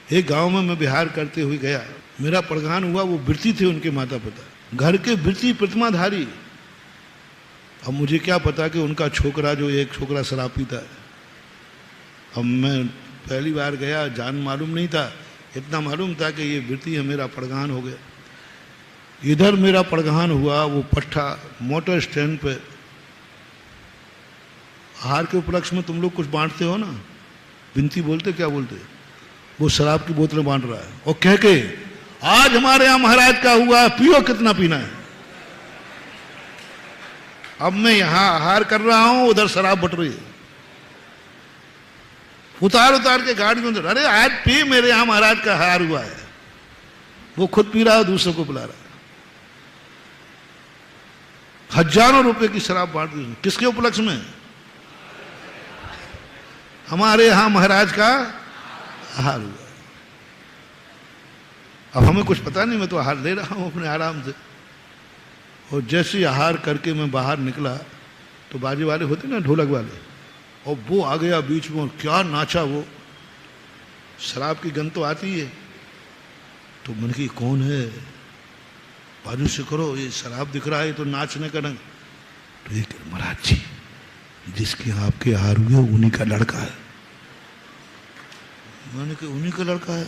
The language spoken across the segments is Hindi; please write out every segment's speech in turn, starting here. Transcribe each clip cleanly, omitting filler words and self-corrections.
एक गांव में मैं विहार करते हुए गया, मेरा प्रधान हुआ, वो वृत्ति थे उनके माता पिता, घर के वृत्ति प्रतिमाधारी। अब मुझे क्या पता कि उनका छोकरा जो एक छोकरा शराब पीता है। अब मैं पहली बार गया, जान मालूम नहीं था, इतना मालूम था कि ये वृत्ति है, मेरा प्रधान हो गया। इधर मेरा प्रधान हुआ, वो पट्टा मोटर स्टैंड पे आहार के उपलक्ष्य में तुम लोग कुछ बांटते हो ना, विनती बोलते, क्या बोलते, वो शराब की बोतलें बांट रहा है और कह के आज हमारे यहां महाराज का हुआ, पियो, कितना पीना है। अब मैं यहां आहार कर रहा हूं, उधर शराब बट रही है, उतार उतार के गाड़ी में, अरे आज पी, मेरे यहां महाराज का आहार हुआ है। वो खुद पी रहा है, दूसरों को पिला रहा है। हजारों रुपए की शराब बांट दी, किसके उपलक्ष्य में? हमारे यहां महाराज का आहार हुआ। अब हमें कुछ पता नहीं, मैं तो आहार ले रहा हूं अपने आराम से। और जैसे ही आहार करके मैं बाहर निकला तो बाजे वाले होते ना, ढोलक वाले, और वो आ गया बीच में और क्या नाचा वो। शराब की गंध तो आती है, तो मन की कौन है, बाजू से करो, ये शराब दिख रहा है तो नाचने का ढंग। तो एक महाराज जी, जिसके आपके आहार हुए उन्हीं का लड़का है। मैंने कहा उन्हीं का लड़का है?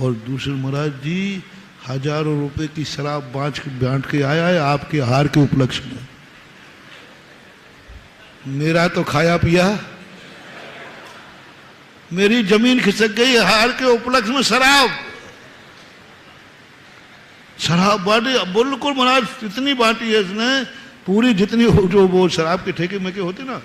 और दूसरे महाराज जी हजारों रुपए की शराब बांट के आया है आपके आहार के उपलक्ष्य में। मेरा तो खाया पिया, मेरी जमीन खिसक गई, आहार के उपलक्ष्य में शराब बांटी। बिल्कुल महाराज इतनी बांटी है इसने, पूरी जितनी जो वो शराब के ठेके में के होते ना,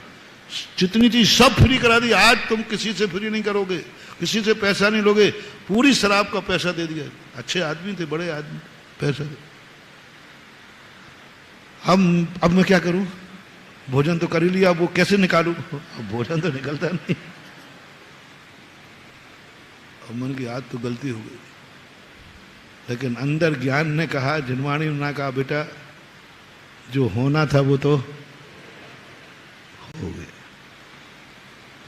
जितनी चीज सब फ्री करा दी। आज तुम किसी से फ्री नहीं करोगे, किसी से पैसा नहीं लोगे, पूरी शराब का पैसा दे दिया। अच्छे आदमी थे, बड़े आदमी, पैसा दे। अब मैं क्या करूं? भोजन तो कर ही लिया, वो कैसे निकालूं? भोजन तो निकलता नहीं। अब मन की आज तो गलती हो गई, लेकिन अंदर ज्ञान ने कहा, जिनवाणी ने कहा, बेटा जो होना था वो तो हो गया,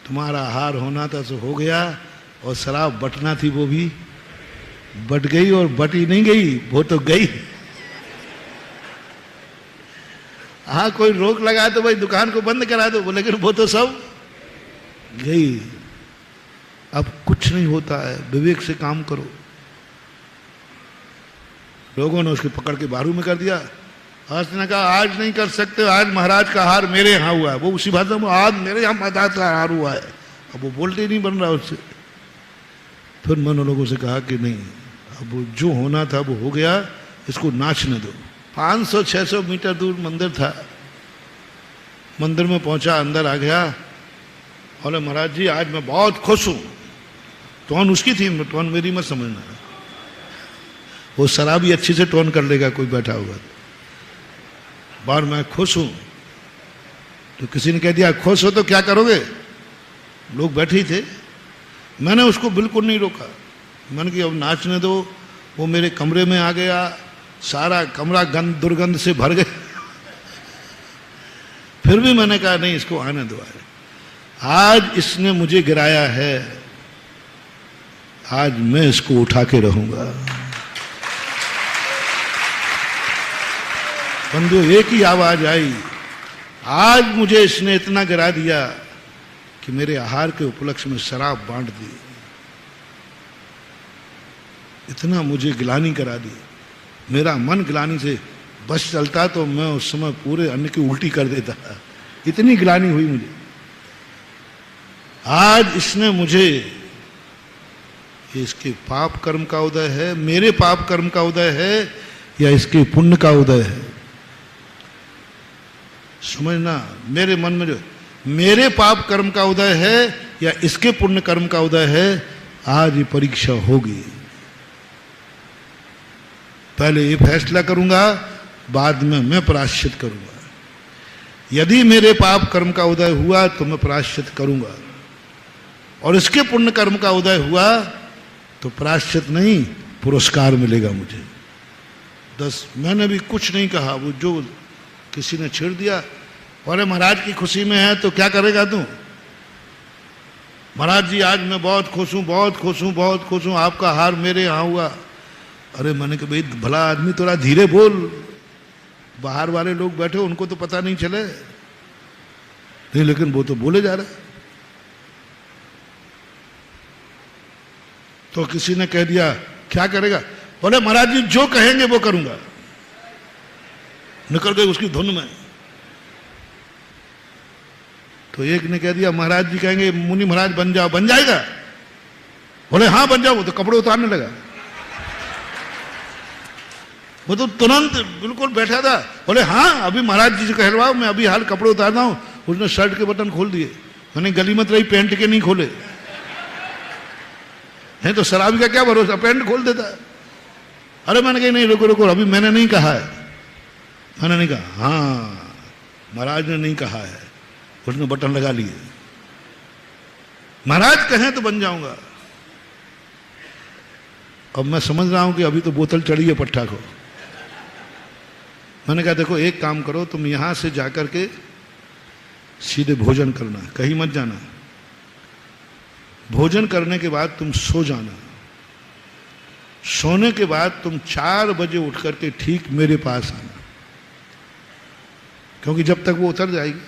तुम्हारा आहार होना था सो हो गया, और शराब बटना थी वो भी बट गई, और बटी नहीं गई, वो तो गई। हाँ, कोई रोक लगाए तो भाई दुकान को बंद करा दो, लेकिन वो तो सब गई। अब कुछ नहीं होता है, विवेक से काम करो। लोगों ने उसके पकड़ के बारू में कर दिया। उसने कहा आज नहीं कर सकते, आज महाराज का आहार मेरे यहाँ हुआ है। वो उसी भाषा में, आज मेरे यहाँ महाराज का आहार हुआ है। अब वो बोलते ही नहीं बन रहा उससे। फिर मैंने लोगों से कहा कि नहीं, अब वो जो होना था वो हो गया, इसको नाचने दो। 500-600 मीटर दूर मंदिर था। मंदिर में पहुंचा, अंदर आ गया, बोले महाराज जी आज मैं बहुत खुश हूं। टोन उसकी थी, टोन मेरी मत समझना। वो शराबी अच्छी से टोन कर लेगा कोई बैठा होगा। बार मैं खुश हूं, तो किसी ने कह दिया खुश हो तो क्या करोगे? लोग बैठे ही थे। मैंने उसको बिल्कुल नहीं रोका। मैंने कहा अब नाचने दो। वो मेरे कमरे में आ गया, सारा कमरा गंद दुर्गंध से भर गया। फिर भी मैंने कहा नहीं, इसको आने दो। आज इसने मुझे गिराया है, आज मैं इसको उठा के रहूंगा। बंधु, एक ही आवाज आई, आज मुझे इसने इतना गिरा दिया कि मेरे आहार के उपलक्ष्य में शराब बांट दी, इतना मुझे गिलानी करा दी। मेरा मन गिलानी से बस चलता तो मैं उस समय पूरे अन्न की उल्टी कर देता। इतनी गिलानी हुई मुझे। आज इसने मुझे, इसके पाप कर्म का उदय है, मेरे पाप कर्म का उदय है, या इसके पुण्य का उदय है? समझना, मेरे मन में जो मेरे पाप कर्म का उदय है या इसके पुण्य कर्म का उदय है, आज ये परीक्षा होगी। पहले ये फैसला करूंगा, बाद में मैं प्रायश्चित करूंगा। यदि मेरे पाप कर्म का उदय हुआ तो मैं प्रायश्चित करूंगा, और इसके पुण्य कर्म का उदय हुआ तो प्रायश्चित नहीं, पुरस्कार मिलेगा मुझे। मैंने भी कुछ नहीं कहा। वो जो किसी ने छेड़ दिया, अरे महाराज की खुशी में है तो क्या करेगा तू? महाराज जी आज मैं बहुत खुश हूँ, बहुत खुश हूँ, बहुत खुश हूँ, आपका हार मेरे यहाँ हुआ। अरे मैंने कहा भाई भला आदमी थोड़ा धीरे बोल, बाहर वाले लोग बैठे उनको तो पता नहीं चले। नहीं लेकिन वो तो बोले जा रहे। तो किसी ने कह दिया क्या करेगा? बोले महाराज जी जो कहेंगे वो करूंगा। निकल गए उसकी धुन में। तो एक ने कह दिया महाराज जी कहेंगे मुनि महाराज बन जाओ, बन जाएगा? बोले हाँ बन जाओ। वो तो कपड़े उतारने लगा। वो तो तुरंत बिल्कुल बैठा था। बोले हाँ अभी महाराज जी से कहलवाओ, मैं अभी हाल कपड़े उतारता हूं। उसने शर्ट के बटन खोल दिए। मैंने गली मत रही, पैंट के नहीं खोले हैं तो शराबी का क्या भरोसा, पैंट खोल देता। अरे मैंने कहा नहीं रुको रुको, अभी मैंने नहीं कहा है। मैंने नहीं कहा। हाँ महाराज ने नहीं कहा है। उसने बटन लगा लिए। महाराज कहें तो बन जाऊंगा। अब मैं समझ रहा हूं कि अभी तो बोतल चढ़ी है पट्टा को। मैंने कहा देखो एक काम करो, तुम यहां से जाकर के सीधे भोजन करना, कहीं मत जाना। भोजन करने के बाद तुम सो जाना। सोने के बाद तुम 4 बजे उठ करके ठीक मेरे पास आना, क्योंकि जब तक वो उतर जाएगी।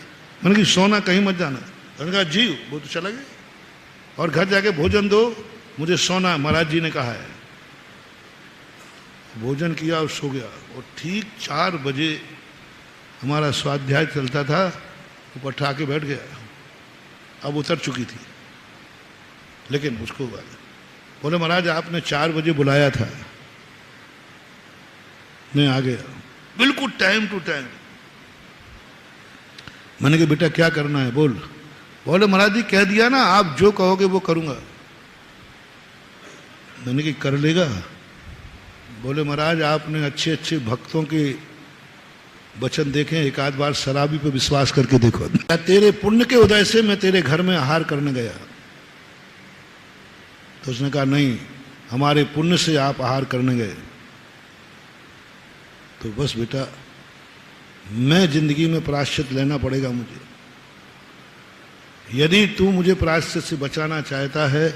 मैंने कहा सोना कहीं मत जाना। मैंने कहा जी। वो तो चला गया। और घर जाके भोजन दो, मुझे सोना महाराज जी ने कहा है। भोजन किया और सो गया। और ठीक 4 बजे हमारा स्वाध्याय चलता था, वो पट्टा आके बैठ गया। अब उतर चुकी थी, लेकिन उसको बोले महाराज आपने 4 बजे बुलाया था, मैं आ गया बिल्कुल टाइम टू टाइम। मैंने कहा बेटा क्या करना है बोल। बोले महाराज जी कह दिया ना, आप जो कहोगे वो करूंगा। मैंने कहा कर लेगा? बोले महाराज आपने अच्छे अच्छे भक्तों के वचन देखे, एक आध बार शराबी पे विश्वास करके देखो। तेरे पुण्य के उदय से मैं तेरे घर में आहार करने गया। तो उसने कहा नहीं, हमारे पुण्य से आप आहार करने गए। तो बस बेटा मैं जिंदगी में प्रायश्चित लेना पड़ेगा मुझे। यदि तू मुझे प्रायश्चित से बचाना चाहता है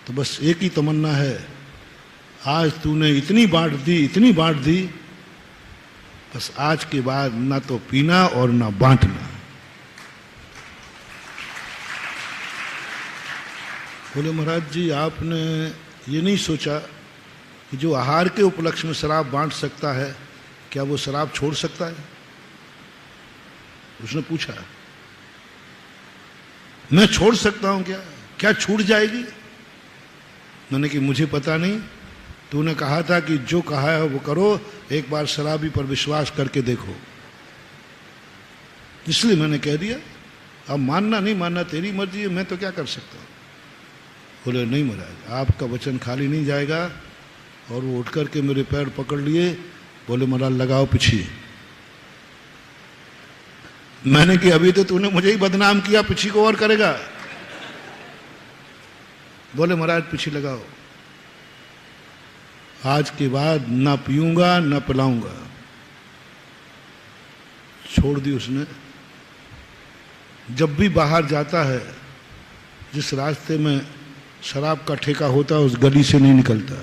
तो बस एक ही तमन्ना है, आज तूने इतनी बांट दी, इतनी बांट दी, बस आज के बाद ना तो पीना और ना बांटना। बोले महाराज जी आपने ये नहीं सोचा कि जो आहार के उपलक्ष्य में शराब बांट सकता है, क्या वो शराब छोड़ सकता है? उसने पूछा मैं छोड़ सकता हूं क्या? क्या छूट जाएगी? मैंने कि मुझे पता नहीं, तूने कहा था कि जो कहा है वो करो, एक बार शराबी पर विश्वास करके देखो, इसलिए मैंने कह दिया। अब मानना नहीं मानना तेरी मर्जी है, मैं तो क्या कर सकता हूं। बोले नहीं महाराज आपका वचन खाली नहीं जाएगा। और वो उठ करके मेरे पैर पकड़ लिए। बोले महाराज लगाओ पिछी। मैंने कि अभी तो तूने मुझे ही बदनाम किया, पिछी को और करेगा। बोले महाराज पिछी लगाओ, आज के बाद ना पीऊंगा ना पिलाऊंगा। छोड़ दी उसने। जब भी बाहर जाता है, जिस रास्ते में शराब का ठेका होता है उस गली से नहीं निकलता।